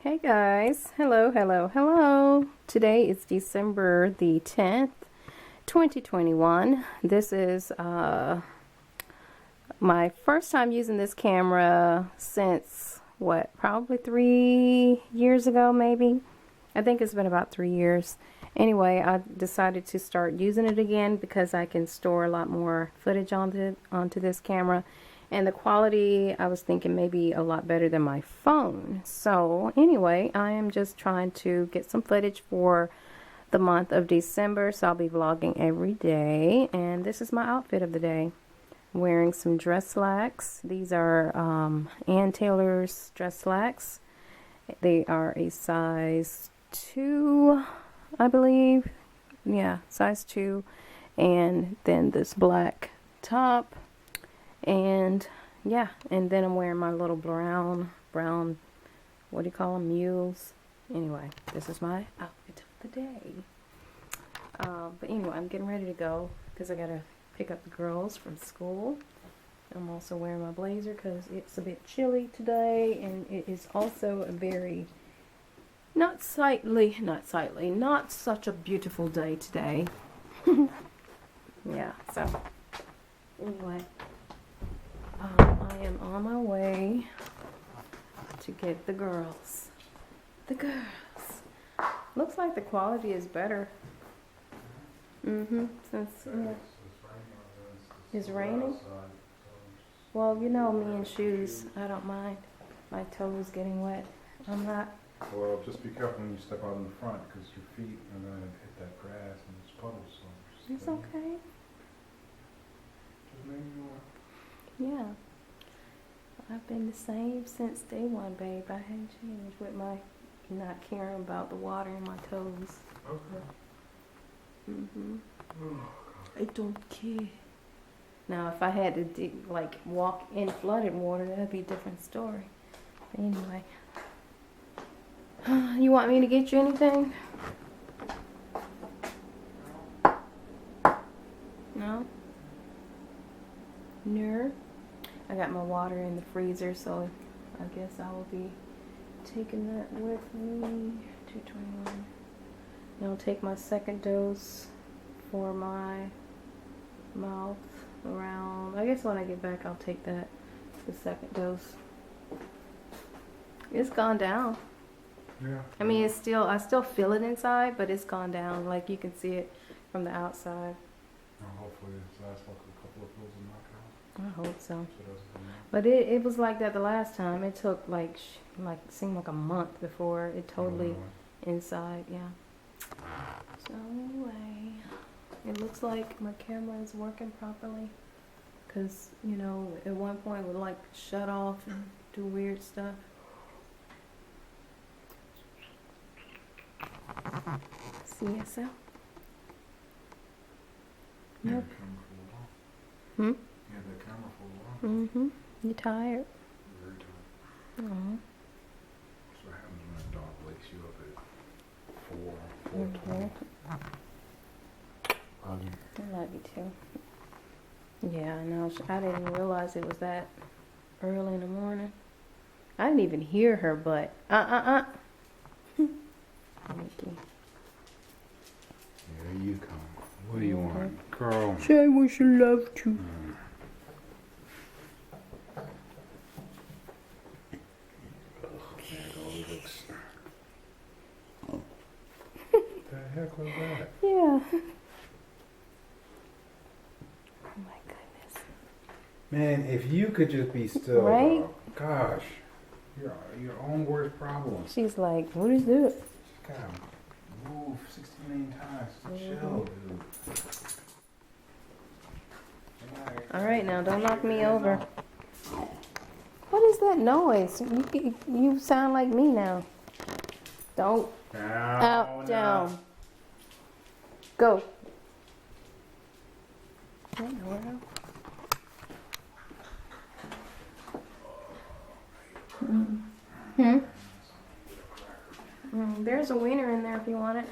Hey guys, hello. Today is December the 10th, 2021. This is my first time using this camera since probably 3 years ago, maybe. I think it's been about 3 years. Anyway, I decided to start using it again because I can store a lot more footage onto this camera. And the quality, I was thinking maybe a lot better than my phone. So anyway, I am just trying to get some footage for the month of December. So I'll be vlogging every day. And this is my outfit of the day. I'm wearing some dress slacks. These are Ann Taylor's dress slacks. They are a size 2, I believe. Yeah, size 2. And then this black top. And yeah, and then I'm wearing my little brown, what do you call them, mules? Anyway, this is my outfit of the day. But anyway, I'm getting ready to go because I gotta pick up the girls from school. I'm also wearing my blazer because it's a bit chilly today, and it is also a very not such a beautiful day today. Yeah, so anyway. I am on my way to get the girls. Looks like the quality is better. Since it's raining. Well, you know me in shoes. I don't mind my toes getting wet. I'm not. Well, just be careful when you step out in the front because your feet are going to hit that grass and it's puddles. So It's okay. Just maybe more. Yeah, I've been the same since day one, babe. I hadn't changed with my not caring about the water in my toes. Okay. I don't care. Now, if I had to walk in flooded water, that'd be a different story. Anyway, you want me to get you anything? No? No? I got my water in the freezer, so I guess I will be taking that with me. 221. And I'll take my second dose for my mouth around. I guess when I get back, I'll take the second dose. It's gone down. Yeah. I mean, I still feel it inside, but it's gone down. Like you can see it from the outside. Well, hopefully this lasts like a couple of pills and knock it out. I hope so. So it doesn't But it was like that the last time. It took seemed like a month before it totally inside. Yeah. So anyway, it looks like my camera is working properly. Cause you know, at one point it would like shut off and do weird stuff. CSL. Yep. Hmm? You had that camera for a while. You tired? Very tired. Oh. That's what happens when that dog wakes you up at 4:20. I love you too. Yeah, I know. I didn't realize it was that early in the morning. I didn't even hear her, but Mickey. Here you come. What do you want, girl? Say what you love to. The heck was that? Yeah. Oh my goodness. Man, if you could just be still, Right? dog. Gosh, you're your own worst problem. She's like, what is this? Just gotta move 60 million times. Just chill, dude. All right, now don't knock me over. What is that noise? You sound like me now. Don't. Out, down. Go. There's a wiener in there if you want it.